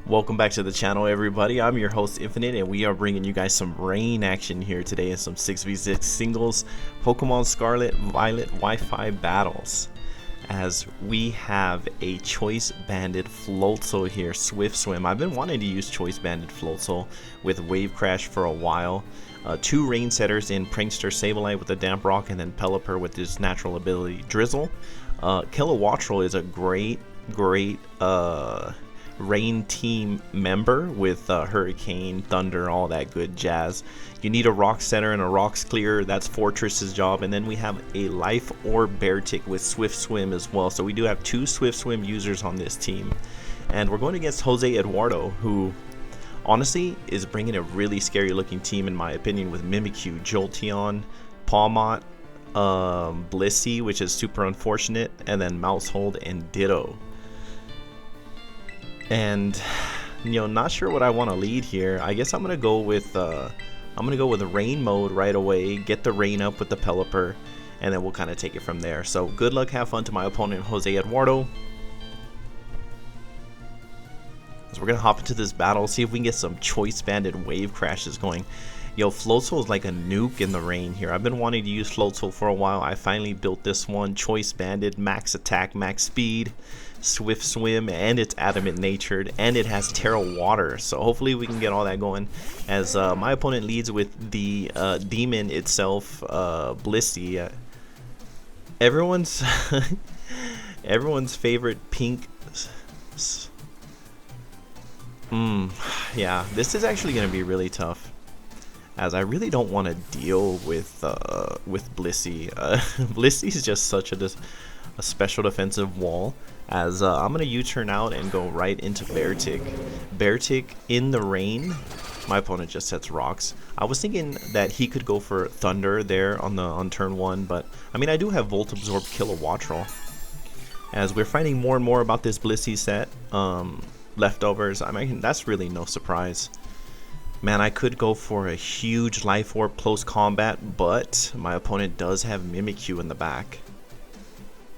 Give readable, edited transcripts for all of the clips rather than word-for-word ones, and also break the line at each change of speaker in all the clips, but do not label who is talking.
Welcome back to the channel, everybody. I'm your host Infinite, and we are bringing you guys some rain action here today in some 6v6 singles Pokemon Scarlet Violet Wi-Fi battles, as we have a choice banded Floatzel here, Swift Swim. I've been wanting to use choice banded Floatzel with Wave Crash for a while. Two rain setters in Prankster Sableye with the Damp Rock, and then Pelipper with his natural ability Drizzle. Kilowattrel is a great rain team member with Hurricane, Thunder, all that good jazz. You need a rock setter and a rocks clear. That's Fortress's job. And then we have a Life Orb Beartic with Swift Swim as well. So we do have two Swift Swim users on this team. And we're going against Jose Eduardo, who honestly is bringing a really scary looking team in my opinion, with Mimikyu, Jolteon, Pawmot, Blissey, which is super unfortunate, and then Mousehold and Ditto. And not sure what I want to lead here. I guess I'm gonna go with rain mode right away, get the rain up with the Pelipper, and then we'll kind of take it from there. So good luck, have fun to my opponent Jose Eduardo. So we're gonna hop into this battle, see if we can get some choice banded wave crashes going. Floatzel is like a nuke in the rain here. I've been wanting to use Floatzel for a while. I finally built this one, choice banded, max attack, max speed, Swift Swim, and it's adamant natured, and it has Terra Water. So hopefully we can get all that going, as my opponent leads with the demon itself, Blissey. Everyone's everyone's favorite pink. Yeah, this is actually going to be really tough, as I really don't want to deal with Blissey. Blissey is just such a special defensive wall, as I'm going to U-turn out and go right into Beartic. Beartic in the rain. My opponent just sets rocks. I was thinking that he could go for Thunder there on turn 1, but I mean, I do have Volt Absorb Kilowattrel. As we're finding more and more about this Blissey set, leftovers, I mean, that's really no surprise. Man, I could go for a huge Life Orb close combat, but my opponent does have Mimikyu in the back,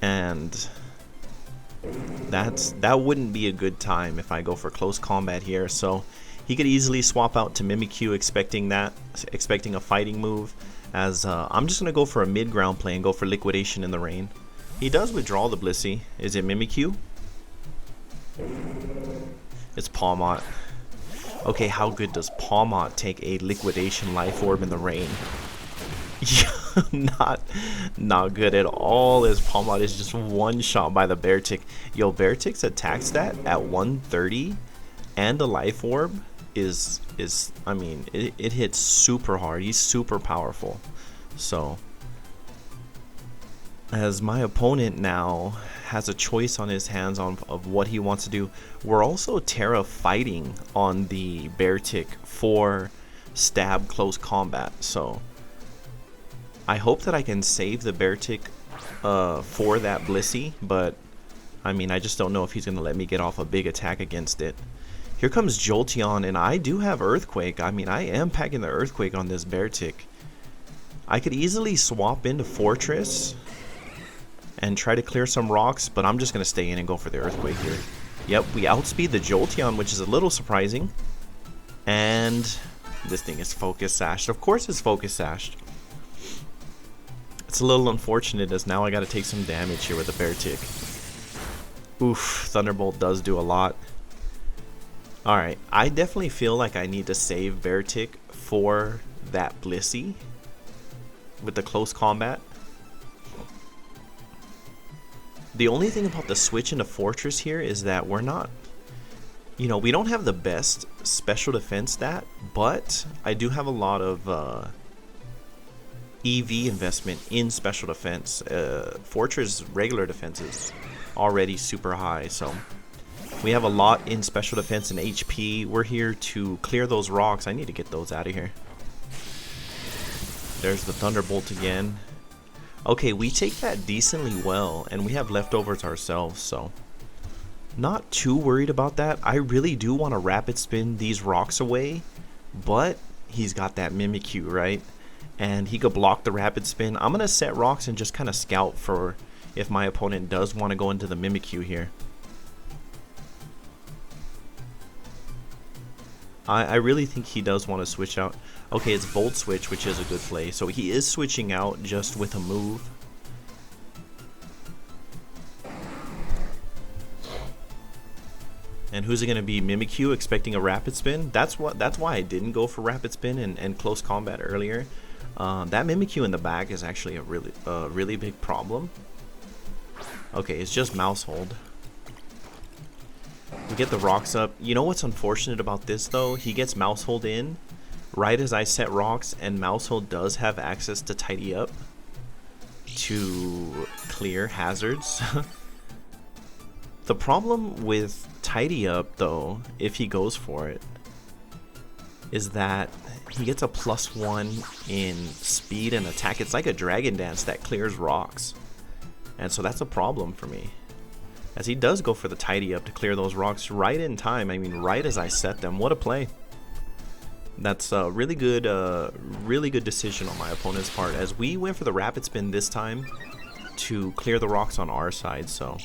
and that wouldn't be a good time if I go for close combat here. So he could easily swap out to Mimikyu, expecting a fighting move, as I'm just gonna go for a mid-ground play and go for Liquidation in the rain. He does withdraw the Blissey. Is it Mimikyu? It's Pawmot. Okay, how good does Pawmot take a Liquidation Life Orb in the rain? not good at all, as Pawmot is just one shot by the Beartic. Beartic's attack stat at 130 and a Life Orb is I mean, it hits super hard. He's super powerful. So as my opponent now has a choice on his hands of what he wants to do. We're also Terra fighting on the Beartic for stab close combat, so I hope that I can save the Beartic for that Blissey, but I mean, I just don't know if he's gonna let me get off a big attack against it. Here comes Jolteon, and I do have Earthquake. I mean, I am packing the Earthquake on this Beartic. I could easily swap into Fortress and try to clear some rocks, but I'm just going to stay in and go for the Earthquake here. Yep, we outspeed the Jolteon, which is a little surprising. And this thing is Focus Sashed. Of course it's Focus Sashed. It's a little unfortunate, as now I got to take some damage here with the Beartic. Oof, Thunderbolt does do a lot. Alright, I definitely feel like I need to save Beartic for that Blissey with the close combat. The only thing about the switch into Fortress here is that we're not, we don't have the best special defense stat, but I do have a lot of EV investment in special defense. Fortress regular defense is already super high, so we have a lot in special defense and HP. We're here to clear those rocks. I need to get those out of here. There's the Thunderbolt again. Okay, we take that decently well, and we have leftovers ourselves, so not too worried about that. I really do want to rapid spin these rocks away, but he's got that Mimikyu, right? And he could block the rapid spin. I'm going to set rocks and just kind of scout for if my opponent does want to go into the Mimikyu here. I really think he does want to switch out. Okay, it's Volt Switch, which is a good play. So he is switching out just with a move. And who's it going to be? Mimikyu expecting a Rapid Spin? That's why I didn't go for Rapid Spin and Close Combat earlier. That Mimikyu in the back is actually a really big problem. Okay, it's just Mouse Hold. We get the rocks up. You know what's unfortunate about this though? He gets Mouse Hold in right as I set rocks, and Mouse Hold does have access to Tidy Up to clear hazards. The problem with Tidy Up though, if he goes for it, is that he gets a +1 in speed and attack. It's like a Dragon Dance that clears rocks. And so that's a problem for me, as he does go for the Tidy Up to clear those rocks right in time. I mean, right as I set them. What a play. That's a really good decision on my opponent's part, as we went for the Rapid Spin this time to clear the rocks on our side. So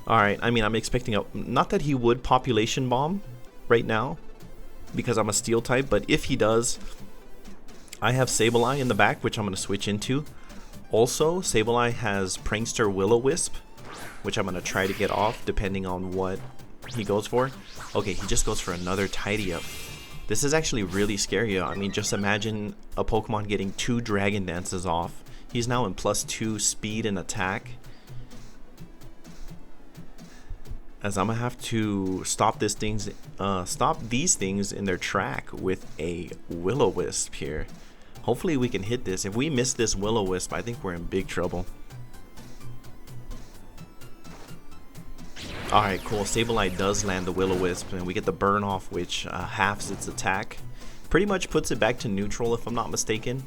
alright, I mean, I'm expecting not that he would Population Bomb right now, because I'm a Steel type, but if he does, I have Sableye in the back, which I'm going to switch into. Also, Sableye has Prankster Will-O-Wisp, which I'm going to try to get off depending on what he goes for. Okay, he just goes for another Tidy Up. This is actually really scary. I mean, just imagine a Pokemon getting 2 Dragon Dances off. He's now in +2 speed and attack, as I'm gonna have to stop these things in their track with a Will-O-Wisp here. Hopefully we can hit this. If we miss this Will-O-Wisp, I think we're in big trouble. Alright, cool. Sableye does land the Will-O-Wisp, and we get the burn off, which halves its attack. Pretty much puts it back to neutral, if I'm not mistaken,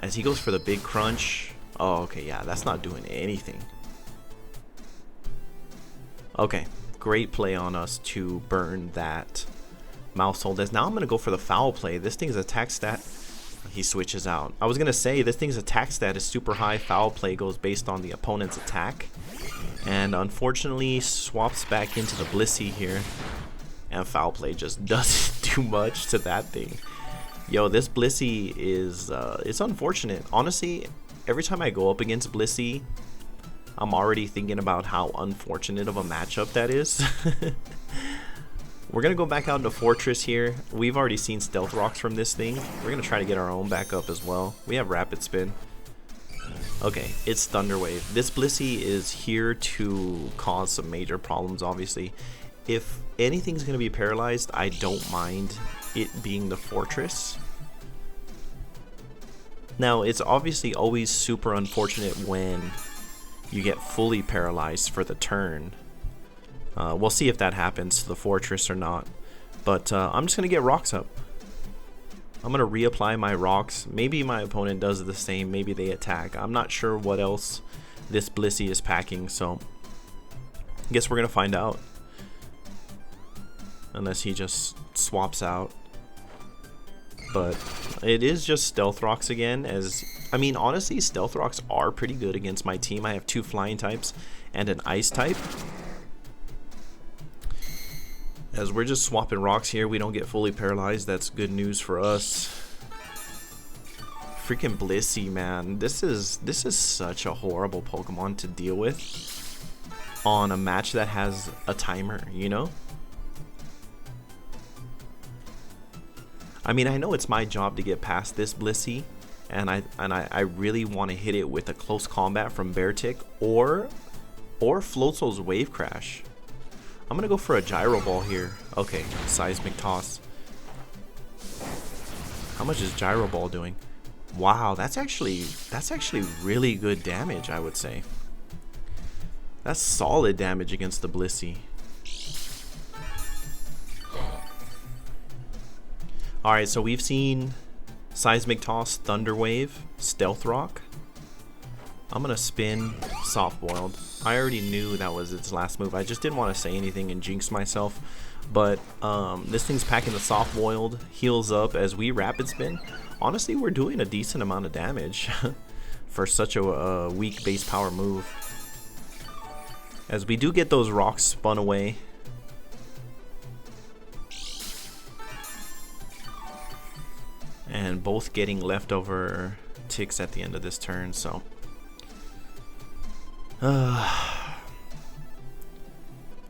as he goes for the big crunch. Oh, okay, yeah, that's not doing anything. Okay, great play on us to burn that Mouse Hold. As now I'm going to go for the foul play. This thing's attack stat, he switches out. I was going to say this thing's attack stat is super high. Foul play goes based on the opponent's attack, and unfortunately swaps back into the Blissey here, and foul play just doesn't do much to that thing. Yo, this Blissey is it's unfortunate. Honestly, every time I go up against Blissey, I'm already thinking about how unfortunate of a matchup that is. We're going to go back out into Fortress here. We've already seen Stealth Rocks from this thing. We're going to try to get our own back up as well. We have Rapid Spin. Okay, it's Thunder Wave. This Blissey is here to cause some major problems, obviously. If anything's going to be paralyzed, I don't mind it being the Fortress. Now, it's obviously always super unfortunate when you get fully paralyzed for the turn. We'll see if that happens to the Fortress or not, but I'm just gonna get rocks up. I'm gonna reapply my rocks. Maybe my opponent does the same. Maybe they attack. I'm not sure what else this Blissey is packing, so I guess we're gonna find out, unless he just swaps out. But it is just Stealth Rocks again, as I mean, honestly, Stealth Rocks are pretty good against my team. I have 2 flying types and an ice type. As we're just swapping rocks here, we don't get fully paralyzed. That's good news for us. Freaking Blissey, man. This is such a horrible Pokemon to deal with on a match that has a timer, you know? I mean, I know it's my job to get past this Blissey, and I really want to hit it with a close combat from Beartick or Floatzel's Wave Crash. I'm gonna go for a Gyro Ball here. Okay, Seismic Toss. How much is Gyro Ball doing? Wow, that's actually really good damage, I would say. That's solid damage against the Blissey. Alright, so we've seen Seismic Toss, Thunder Wave, Stealth Rock. I'm gonna spin Soft Boiled. I already knew that was its last move. I just didn't want to say anything and jinx myself. But this thing's packing the Soft Boiled, heals up as we Rapid Spin. Honestly, we're doing a decent amount of damage. for such a weak base power move. As we do get those rocks spun away. And both getting leftover ticks at the end of this turn, so.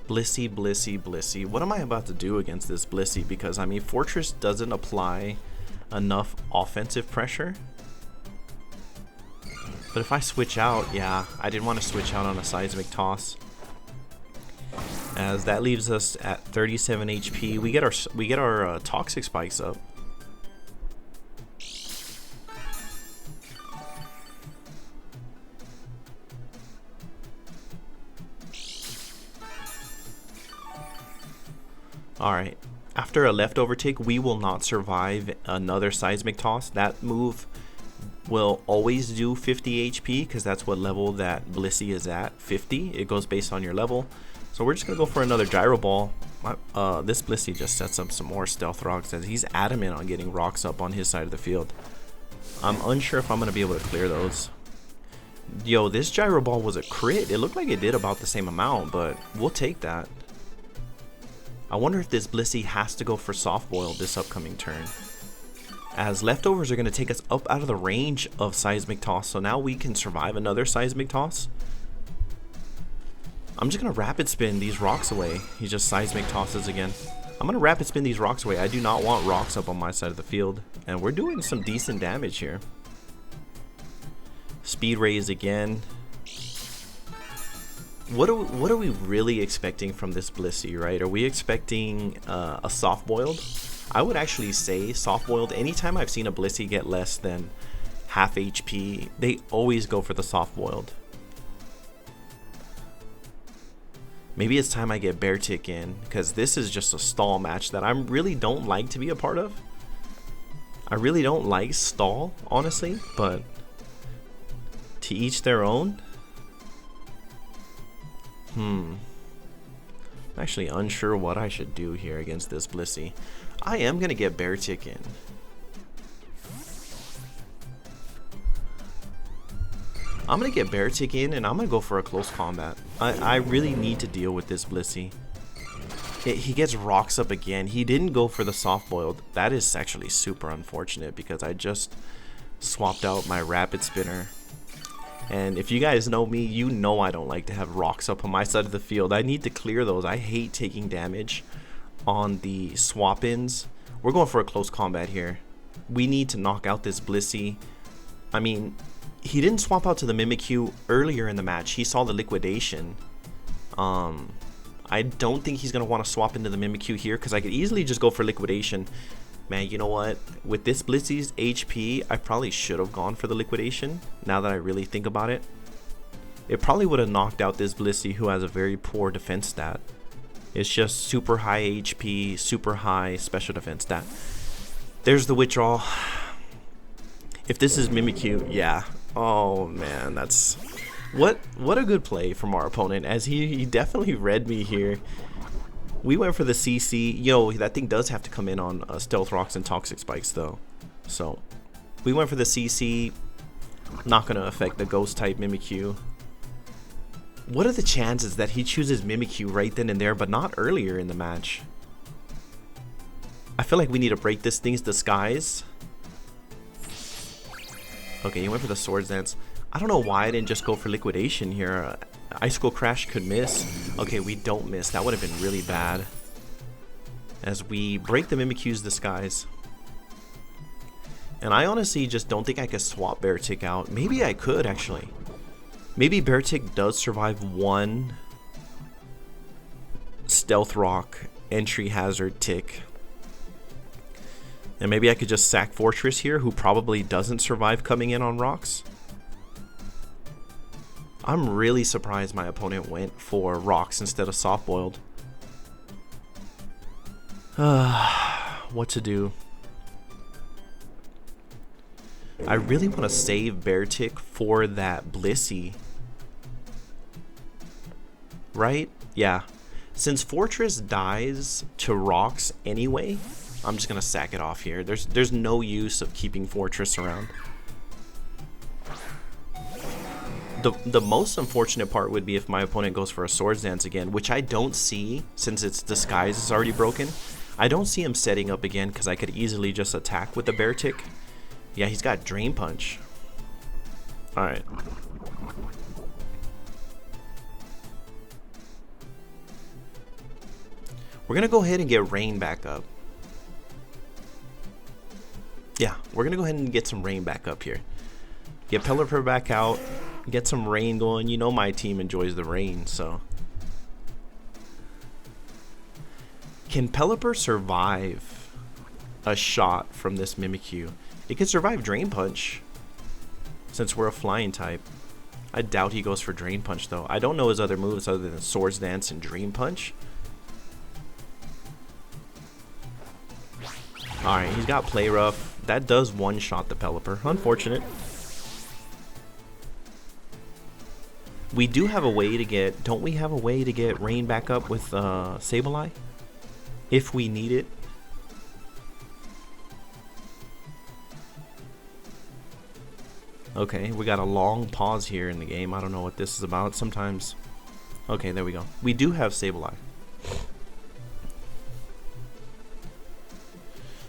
Blissey, Blissey, Blissey. What am I about to do against this Blissey? Because, I mean, Fortress doesn't apply enough offensive pressure. But if I switch out, yeah, I didn't want to switch out on a Seismic Toss. As that leaves us at 37 HP. We get our Toxic Spikes up. Alright, after a leftover tick, we will not survive another Seismic Toss. That move will always do 50 HP because that's what level that Blissey is at, 50. It goes based on your level. So we're just going to go for another Gyro Ball. This Blissey just sets up some more Stealth Rocks as he's adamant on getting rocks up on his side of the field. I'm unsure if I'm going to be able to clear those. Yo, this Gyro Ball was a crit. It looked like it did about the same amount, but we'll take that. I wonder if this Blissey has to go for Soft Boil this upcoming turn, as leftovers are going to take us up out of the range of Seismic Toss, so now we can survive another Seismic Toss. I'm just going to Rapid Spin these rocks away. He just Seismic Tosses again. I'm going to Rapid Spin these rocks away. I do not want rocks up on my side of the field, and we're doing some decent damage here. Speed Raise again. What are we really expecting from this Blissey, right? Are we expecting a Soft Boiled? I would actually say Soft Boiled. Anytime I've seen a Blissey get less than half HP, they always go for the Soft Boiled. Maybe it's time I get Bear Tick in, because this is just a stall match that I really don't like to be a part of. I really don't like stall, honestly, but to each their own. I'm actually unsure what I should do here against this Blissey. I am going to get Bear Tick in. I'm going to get Bear Tick in, and I'm going to go for a close combat. I really need to deal with this Blissey. He gets rocks up again. He didn't go for the Soft Boiled. That is actually super unfortunate because I just swapped out my Rapid Spinner. And if you guys know me, you know I don't like to have rocks up on my side of the field. I need to clear those. I hate taking damage on the swap-ins. We're going for a close combat here. We need to knock out this Blissey. I mean, he didn't swap out to the Mimikyu earlier in the match. He saw the liquidation. I don't think he's going to want to swap into the Mimikyu here because I could easily just go for liquidation. Man, you know what? With this Blissey's HP, I probably should have gone for the liquidation, now that I really think about it. It probably would have knocked out this Blissey, who has a very poor defense stat. It's just super high HP, super high special defense stat. There's the withdrawal. If this is Mimikyu, yeah. Oh man, that's... What a good play from our opponent, as he definitely read me here. We went for the CC. Yo, that thing does have to come in on Stealth Rocks and Toxic Spikes, though. So, we went for the CC. Not going to affect the Ghost-type Mimikyu. What are the chances that he chooses Mimikyu right then and there, but not earlier in the match? I feel like we need to break this thing's disguise. Okay, he went for the Swords Dance. I don't know why I didn't just go for liquidation here. Icicle Crash could miss. Okay, we don't miss. That would have been really bad. As we break the Mimikyu's disguise. And I honestly just don't think I could swap Bear Tick out. Maybe I could, actually. Maybe Bear Tick does survive one Stealth Rock entry hazard tick. And maybe I could just sack Fortress here, who probably doesn't survive coming in on rocks. I'm really surprised my opponent went for rocks instead of Soft Boiled. What to do? I really want to save Bear Tick for that Blissey. Right? Yeah. Since Fortress dies to rocks anyway, I'm just going to sack it off here. There's no use of keeping Fortress around. The most unfortunate part would be if my opponent goes for a Swords Dance again, which I don't see since its disguise is already broken. I don't see him setting up again because I could easily just attack with the Bear Tick. Yeah, he's got Drain Punch. Alright. We're going to go ahead and get Rain back up. Yeah, we're going to go ahead and get some Rain back up here. Get Pelipper back out. Get some Rain going. You know my team enjoys the Rain, so. Can Pelipper survive a shot from this Mimikyu? It could survive Drain Punch, since we're a flying type. I doubt he goes for Drain Punch, though. I don't know his other moves other than Swords Dance and Dream Punch. Alright, he's got Play Rough. That does one-shot the Pelipper. Unfortunate. We do have a way to get... Don't we have a way to get Rain back up with Sableye? If we need it. Okay, we got a long pause here in the game. I don't know what this is about. Sometimes... Okay, there we go. We do have Sableye.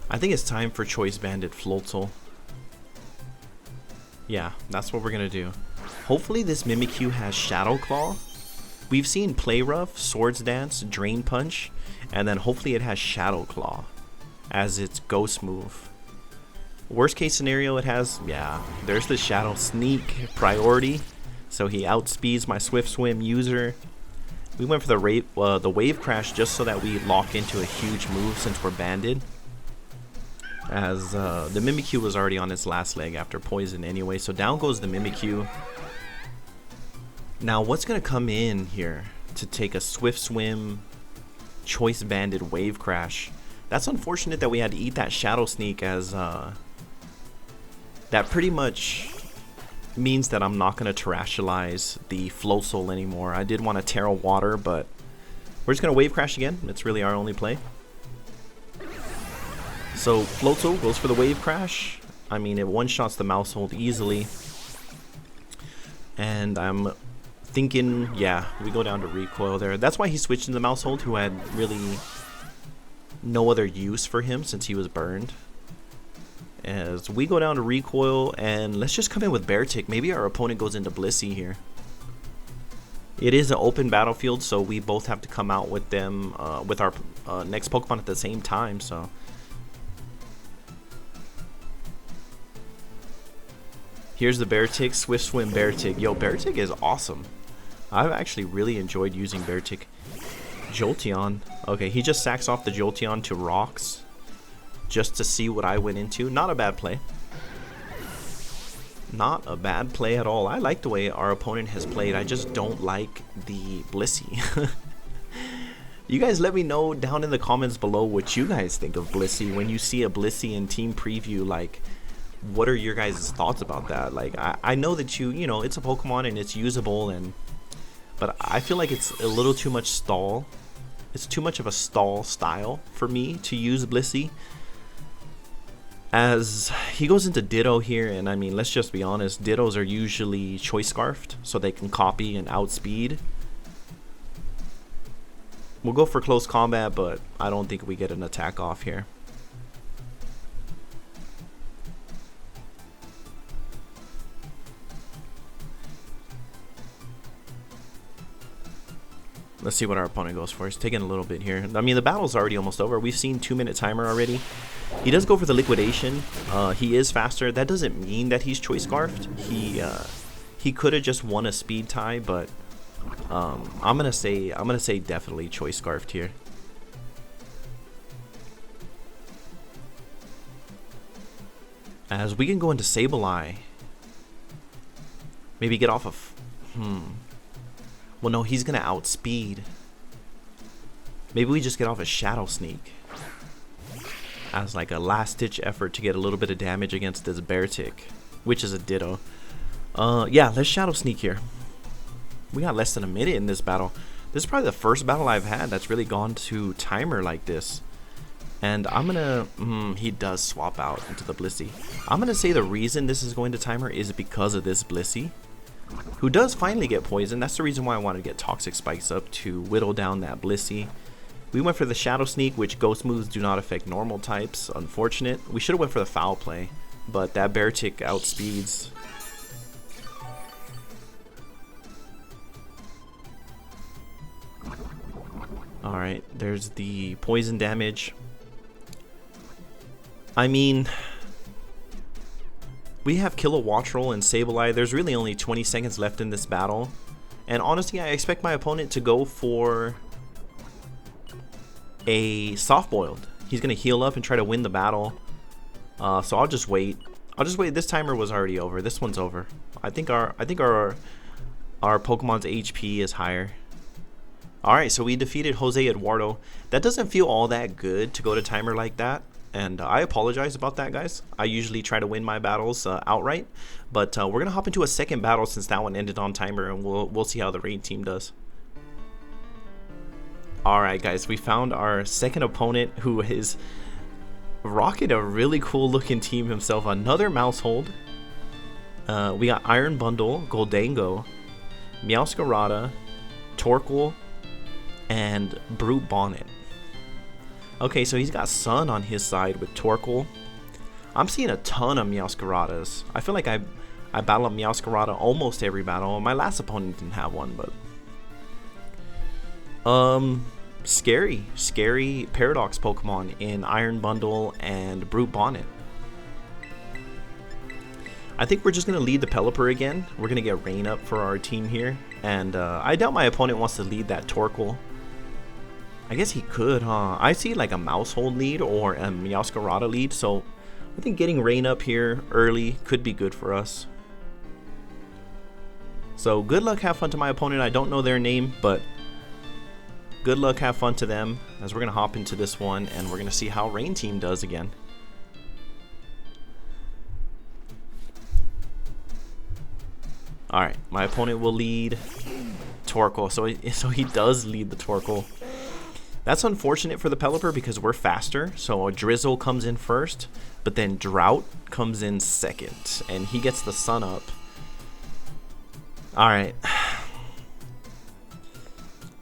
I think it's time for Choice Banded Floatzel. Yeah, that's what we're gonna do. Hopefully this Mimikyu has Shadow Claw. We've seen Play Rough, Swords Dance, Drain Punch, and then hopefully it has Shadow Claw as its ghost move. Worst case scenario it has, yeah, there's the Shadow Sneak priority, so he outspeeds my Swift Swim user. We went for the Wave Crash just so that we lock into a huge move since we're banded. As the Mimikyu was already on its last leg after poison anyway, so down goes the Mimikyu. Now what's going to come in here to take a Swift Swim Choice Banded Wave Crash? That's unfortunate that we had to eat that Shadow Sneak, as that pretty much means that I'm not going to terrestrialize the Floatzel anymore. I did want to Terra Water, but we're just going to Wave Crash again. It's really our only play. So Floatzel goes for the Wave Crash. I mean, it one-shots the mouse hold easily. And I'm thinking, yeah, we go down to recoil there. That's why he switched to the mouse hold, who had really no other use for him since he was burned. As we go down to recoil, and let's just come in with Bear Tick. Maybe our opponent goes into Blissey here. It is an open battlefield, so we both have to come out with them, with our next Pokemon at the same time, so... Here's the Bear Tick, Swift Swim Bear Tick. Yo, Bear Tick is awesome. I've actually really enjoyed using Bear Tick. Jolteon. Okay, he just sacks off the Jolteon to Rocks just to see what I went into. Not a bad play. Not a bad play at all. I like the way our opponent has played. I just don't like the Blissey. You guys let me know down in the comments below what you guys think of Blissey. When you see a Blissey in team preview, like... what are your guys' thoughts about that? Like, I know that you know, it's a Pokemon and it's usable, but I feel like it's a little too much stall. It's too much of a stall style for me to use Blissey. As he goes into Ditto here, and I mean, let's just be honest, Dittos are usually Choice Scarfed, so they can copy and outspeed. We'll go for close combat, but I don't think we get an attack off here. Let's see what our opponent goes for. He's taking a little bit here. I mean, the battle's already almost over. We've seen 2-minute timer already. He does go for the liquidation. He is faster. That doesn't mean that he's Choice Scarfed. He could have just won a speed tie, but I'm gonna say definitely Choice Scarfed here. As we can go into Sableye. Maybe get off of well, no, he's gonna outspeed. Maybe we just get off a Shadow Sneak as like a last-ditch effort to get a little bit of damage against this Bear Tick, which is a Ditto. Yeah, let's Shadow Sneak here. We got less than a minute in this battle. This is probably the first battle I've had that's really gone to timer like this. And I'm gonna... he does swap out into the Blissey. I'm gonna say the reason this is going to timer is because of this Blissey. who does finally get poisoned. That's the reason why I wanted to get Toxic Spikes up to whittle down that Blissey. We went for the Shadow Sneak, which ghost moves do not affect normal types. Unfortunate. We should have went for the Foul Play, but that Beartic outspeeds. Alright, there's the poison damage. I mean, we have Kilowattrel and Sableye. There's really only 20 seconds left in this battle. And honestly, I expect my opponent to go for a Soft Boiled. He's going to heal up and try to win the battle. So I'll just wait. This timer was already over. This one's over. I think our Pokemon's HP is higher. Alright, so we defeated Jose Eduardo. That doesn't feel all that good to go to timer like that. And I apologize about that, guys. I usually try to win my battles outright. But we're going to hop into a second battle since that one ended on timer. And we'll see how the raid team does. Alright, guys. We found our second opponent who is rocking a really cool looking team himself. Another Mousehold. We got Iron Bundle, Goldango, Meowscarada, Torkoal, and Brute Bonnet. Okay, so he's got Sun on his side with Torkoal. I'm seeing a ton of Meowscaradas. I feel like I battle a Meowscarada almost every battle. My last opponent didn't have one, but scary Paradox Pokemon in Iron Bundle and Brute Bonnet. I think we're just going to lead the Pelipper again. We're going to get Rain up for our team here. And I doubt my opponent wants to lead that Torkoal. I guess he could, huh? I see like a Mousehold lead or a Meowscarada lead. So I think getting Rain up here early could be good for us. So good luck, have fun to my opponent. I don't know their name, but good luck, have fun to them. As we're going to hop into this one and we're going to see how Rain Team does again. Alright, my opponent will lead Torkoal. So he does lead the Torkoal. That's unfortunate for the Pelipper because we're faster. So a Drizzle comes in first, but then Drought comes in second. And he gets the Sun up. Alright.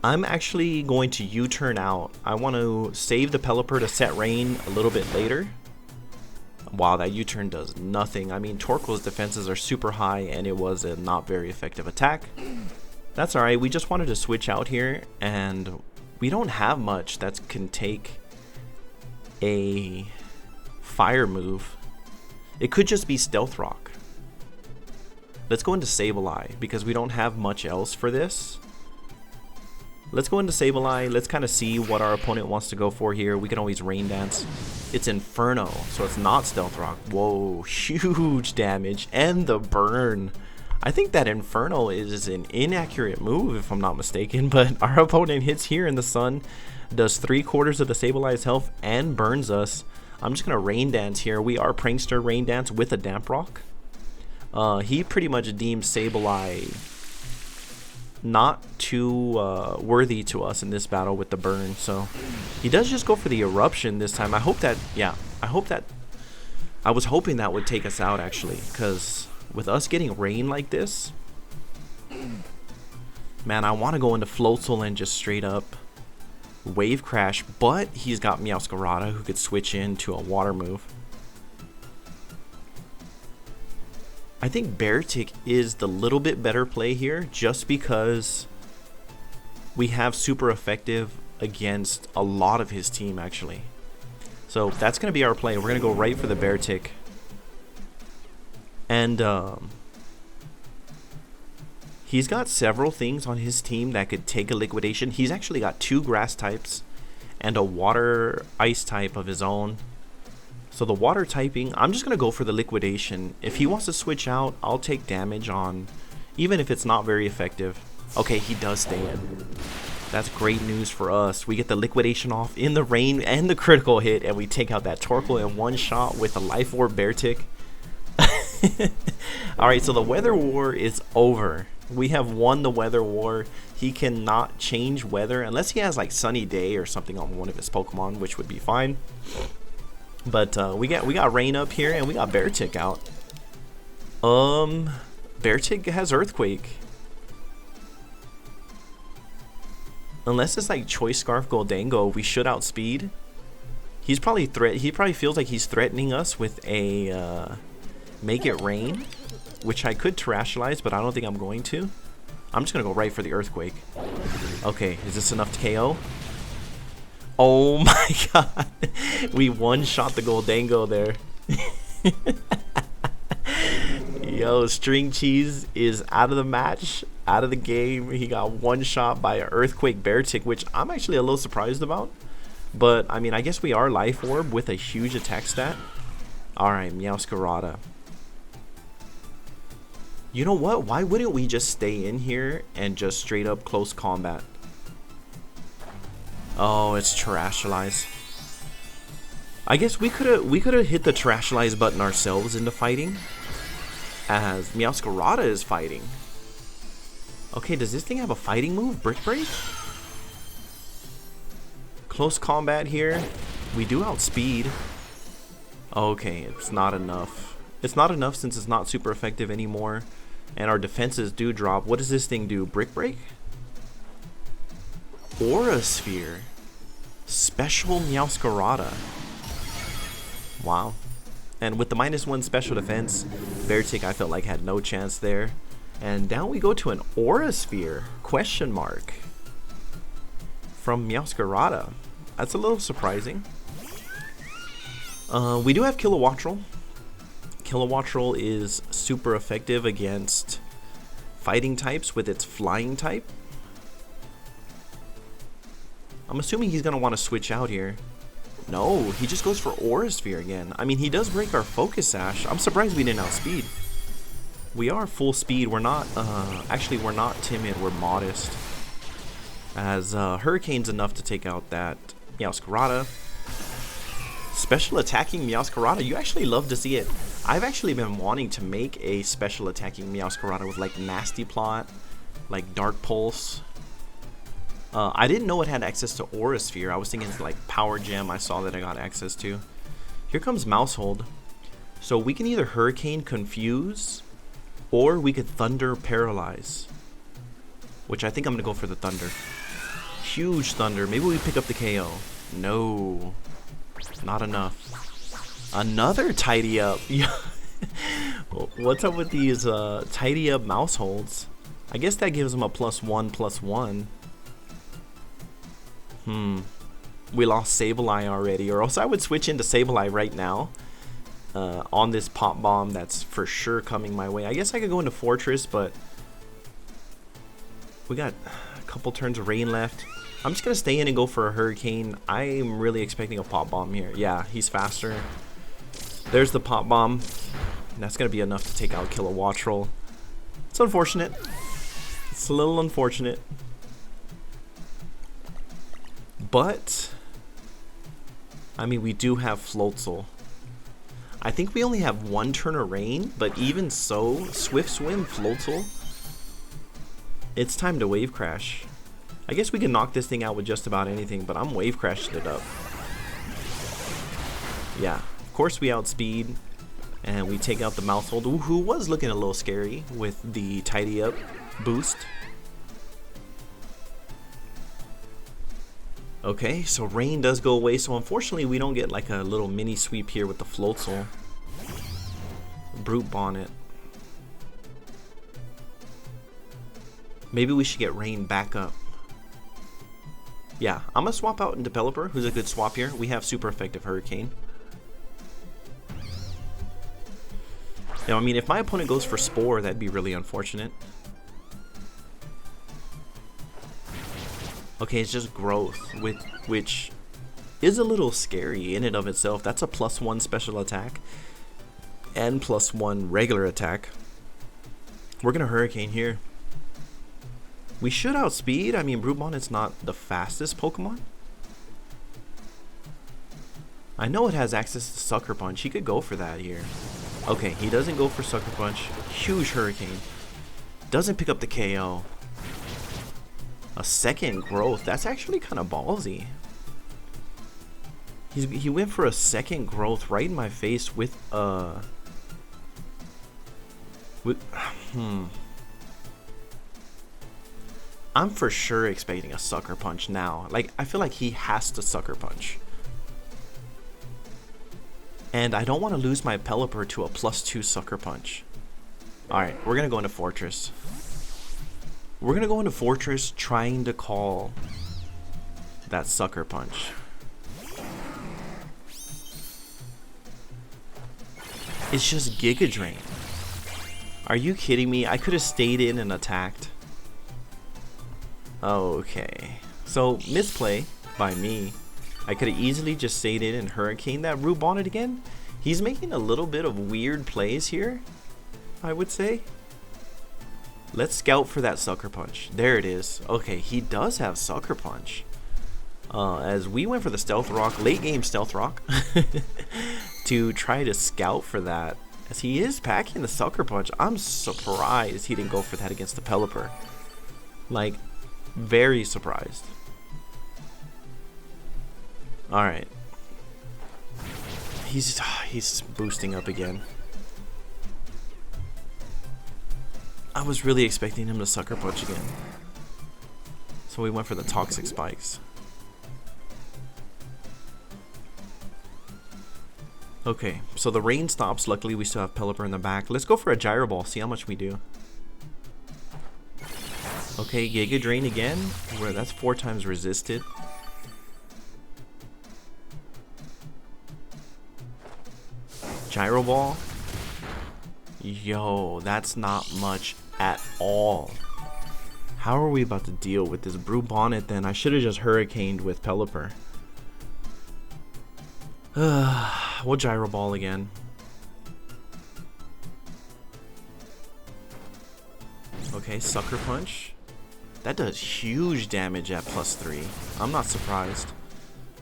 I'm actually going to U-turn out. I want to save the Pelipper to set Rain a little bit later. Wow, that U-turn does nothing. I mean, Torkoal's defenses are super high, and it was a not very effective attack. That's alright. We just wanted to switch out here, and we don't have much that can take a fire move. It could just be Stealth Rock. Let's go into Sableye, because we don't have much else for this. Let's go into Sableye. Let's kind of see what our opponent wants to go for here. We can always Rain Dance. It's Inferno, so it's not Stealth Rock. Whoa, huge damage. And the burn. I think that Inferno is an inaccurate move, if I'm not mistaken. But our opponent hits here in the Sun, does 3/4 of the Sableye's health, and burns us. I'm just going to Rain Dance here. We are Prankster Rain Dance with a Damp Rock. He pretty much deems Sableye not too worthy to us in this battle with the burn, so he does just go for the Eruption this time. I hope that, I was hoping that would take us out actually, because with us getting Rain like this, man, I want to go into Floatzel and just straight up Wave Crash, but he's got Meowscarada who could switch into a Water move. I think Beartic is the little bit better play here just because we have super effective against a lot of his team actually. So that's going to be our play. We're going to go right for the Beartic. And he's got several things on his team that could take a liquidation. He's actually got 2 grass types and a water ice type of his own. So the water typing, I'm just going to go for the liquidation. If he wants to switch out, I'll take damage on, even if it's not very effective. Okay, he does stay in. That's great news for us. We get the liquidation off in the rain and the critical hit, and we take out that Torkoal in one shot with a Life Orb Beartic. Alright, so the Weather War is over. We have won the Weather War. He cannot change weather unless he has like Sunny Day or something on one of his Pokemon, which would be fine. But we got Rain up here and we got Beartic out. Beartic has Earthquake. Unless it's like Choice Scarf Goldango, we should outspeed. He's probably he probably feels like he's threatening us with a Make It Rain, which I could terrestrialize, but I don't think I'm going to. I'm just gonna go right for the Earthquake. Okay, is this enough to KO? Oh my god. We one-shot the Goldango there. Yo, String Cheese is out of the match, out of the game. He got one shot by an Earthquake Beartic, which I'm actually a little surprised about. But, I mean, I guess we are Life Orb with a huge attack stat. Alright, Meowscarada. You know what? Why wouldn't we just stay in here and just straight up close combat? Oh, it's Terrestrialize. I guess we could have hit the Terrestrialize button ourselves into fighting, as Meowscarada is fighting. Okay, does this thing have a fighting move? Brick Break? Close combat here. We do outspeed. Okay, it's not enough. It's not enough since it's not super effective anymore. And our defenses do drop. What does this thing do? Brick Break? Aura Sphere. Special Meowscarada. Wow. And with the -1 special defense, Beartic I felt like had no chance there. And down we go to an Aura Sphere? Question mark. From Meowscarada. That's a little surprising. We do have Kilowattrel. Kilowattrel is super effective against fighting types with its flying type. I'm assuming he's going to want to switch out here. No, he just goes for Aura Sphere again. I mean, he does break our Focus Sash. I'm surprised we didn't outspeed. We are full speed. We're not, actually, we're not timid. We're modest. As Hurricane's enough to take out that Meowscarada. Special attacking Meowscarada. You actually love to see it. I've actually been wanting to make a special attacking Meowscarada with like Nasty Plot, like Dark Pulse. I didn't know it had access to Aura Sphere. I was thinking it's like Power Gem I saw that I got access to. Here comes Mousehold. So we can either Hurricane Confuse or we could Thunder Paralyze, which I think I'm going to go for the Thunder. Huge Thunder. Maybe we pick up the KO. No. Not enough. Another Tidy Up. What's up with these Tidy Up Mouseholds? I guess that gives them a +1/+1. We lost Sableye already, or else I would switch into Sableye right now. On this Pop Bomb that's for sure coming my way. I guess I could go into Fortress, but we got a couple turns of rain left. I'm just gonna stay in and go for a Hurricane. I'm really expecting a Pop Bomb here. Yeah, he's faster. There's the Pop Bomb. That's gonna be enough to take out Kilowattrel. It's unfortunate. It's a little unfortunate. But I mean, we do have Floatzel. I think we only have one turn of rain, but even so, Swift Swim, Floatzel. It's time to Wave Crash. I guess we can knock this thing out with just about anything, but I'm Wave Crashing it up. Yeah, of course we outspeed, and we take out the Mousehold, who was looking a little scary with the Tidy Up boost. Okay, so rain does go away, so unfortunately we don't get like a little mini sweep here with the Floatzel. Brute Bonnet. Maybe we should get rain back up. Yeah, I'm gonna swap out into Pelipper, who's a good swap here. We have super effective Hurricane. Now, I mean, if my opponent goes for Spore, that'd be really unfortunate. Okay, it's just Growth, which is a little scary in and of itself. That's a +1 special attack and +1 regular attack. We're gonna Hurricane here. We should outspeed. I mean, Brute Bonnet's not the fastest Pokemon. I know it has access to Sucker Punch. He could go for that here. Okay, he doesn't go for Sucker Punch. Huge Hurricane. Doesn't pick up the KO. A second Growth. That's actually kind of ballsy. He went for a second Growth right in my face with With, I'm for sure expecting a sucker punch now. Like, I feel like he has to sucker punch. And I don't want to lose my Pelipper to a +2 sucker punch. Alright, we're going to go into Fortress. We're going to go into Fortress trying to call that sucker punch. It's just Giga Drain. Are you kidding me? I could have stayed in and attacked. Okay. So, misplay by me. I could have easily just stayed in and Hurricane that Root Bonnet again. He's making a little bit of weird plays here, I would say. Let's scout for that Sucker Punch. There it is. Okay, he does have Sucker Punch. As we went for the Stealth Rock, late game Stealth Rock, to try to scout for that. As he is packing the Sucker Punch, I'm surprised he didn't go for that against the Pelipper. Like, very surprised. Alright. He's boosting up again. I was really expecting him to Sucker Punch again. So we went for the Toxic Spikes. Okay, so the rain stops. Luckily we still have Pelipper in the back. Let's go for a Gyro Ball, see how much we do. Okay, Giga Drain again. Where that's 4 times resisted. Gyro Ball. Yo, that's not much at all. How are we about to deal with this Brew Bonnet then? I should have just Hurricaned with Pelipper. We'll Gyro Ball again. Okay, Sucker Punch. That does huge damage at +3. I'm not surprised.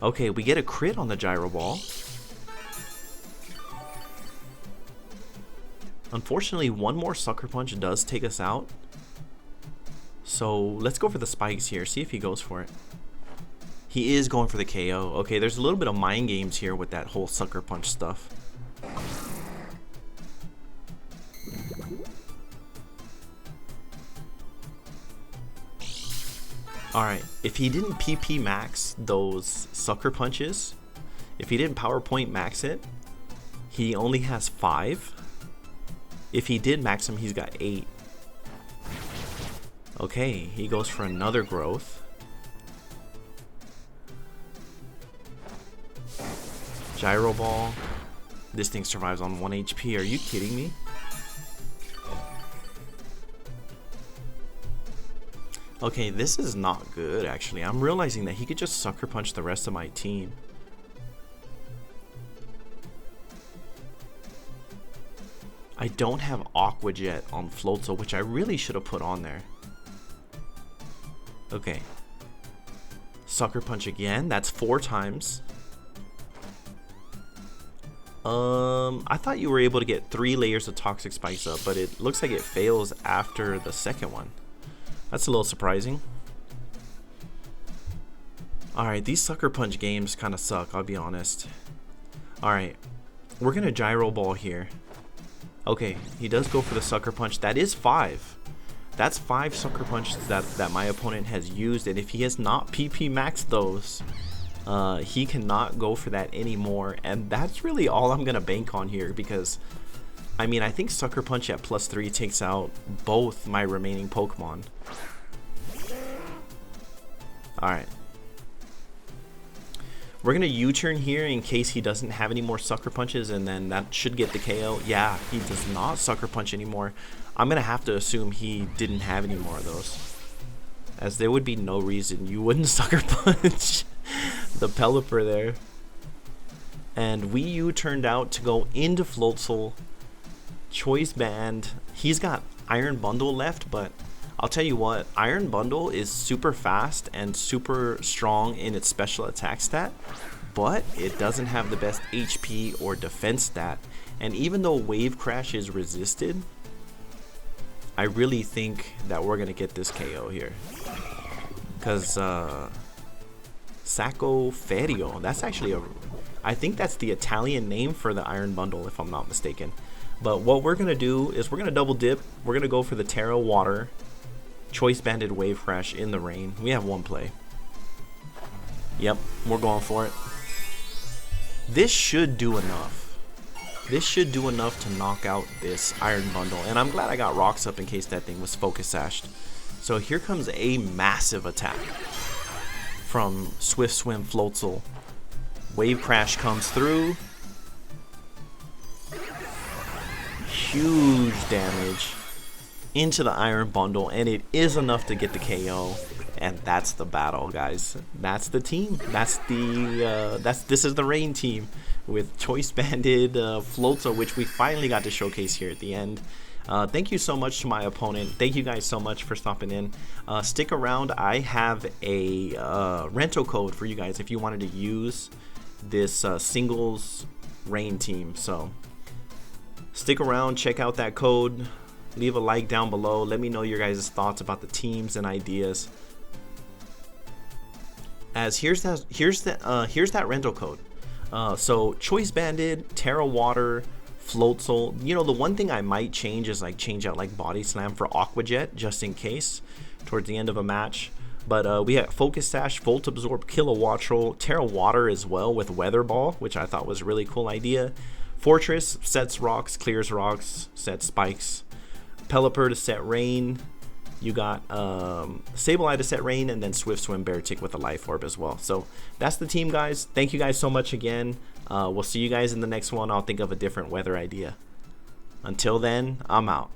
Okay, we get a crit on the Gyro Ball. Unfortunately, one more Sucker Punch does take us out. So let's go for the spikes here, see if he goes for it. He is going for the KO. Okay, there's a little bit of mind games here with that whole Sucker Punch stuff. Alright, if he didn't PP max those Sucker Punches, if he didn't PowerPoint max it, he only has 5. If he did max him, he's got 8. Okay, he goes for another growth. Gyro Ball. This thing survives on 1 HP. Are you kidding me? Okay, this is not good actually. I'm realizing that he could just Sucker Punch the rest of my team. I don't have Aqua Jet on Floatzel, which I really should have put on there. Okay. Sucker Punch again. That's 4 times. I thought you were able to get 3 layers of Toxic Spikes up, but it looks like it fails after the second one. That's a little surprising. Alright, these Sucker Punch games kind of suck, I'll be honest. Alright, we're going to Gyro Ball here. Okay, he does go for the Sucker Punch. That is 5. That's 5 Sucker Punches that my opponent has used, and if he has not PP maxed those, he cannot go for that anymore, and that's really all I'm going to bank on here, because I mean, I think Sucker Punch at +3 takes out both my remaining Pokemon. Alright. We're going to U-turn here in case he doesn't have any more Sucker Punches, and then that should get the KO. Yeah, he does not Sucker Punch anymore. I'm going to have to assume he didn't have any more of those, as there would be no reason you wouldn't Sucker Punch the Pelipper there. And we U-turned out to go into Floatzel. Choice Band. He's got Iron Bundle left, but I'll tell you what, Iron Bundle is super fast and super strong in its special attack stat, but it doesn't have the best HP or defense stat. And even though Wave Crash is resisted, I really think that we're gonna get this KO here, because Sacco Ferio, that's actually I think that's the Italian name for the Iron Bundle if I'm not mistaken. But what we're gonna do is we're gonna double dip. We're gonna go for the Terra Water, Choice Banded Wave Crash in the rain. We have one play. Yep, we're going for it. This should do enough. This should do enough to knock out this Iron Bundle. And I'm glad I got rocks up in case that thing was focus sashed. So here comes a massive attack from Swift Swim Floatzel. Wave Crash comes through. Huge damage into the Iron Bundle, and it is enough to get the KO. And that's the battle, guys. That's the team. That's the this is the rain team with Choice Banded Floatzel, which we finally got to showcase here at the end. Thank you so much to my opponent. Thank you guys so much for stopping in. Stick around. I have a rental code for you guys if you wanted to use this singles rain team. So stick around, check out that code, leave a like down below, let me know your guys' thoughts about the teams and ideas. As here's that rental code. So Choice Banded, Terra Water, Floatzel. You know, the one thing I might change is like change out like Body Slam for Aqua Jet just in case towards the end of a match. But we have Focus Sash, Volt Absorb, Kilowattrel, Terra Water as well with Weather Ball, which I thought was a really cool idea. Fortress sets rocks, clears rocks, sets spikes. Pelipper to set rain. You got Sableye to set rain, and then Swift Swim Beartic with a Life Orb as well. So that's the team, guys. Thank you guys so much again. We'll see you guys in the next one. I'll think of a different weather idea. Until then, I'm out.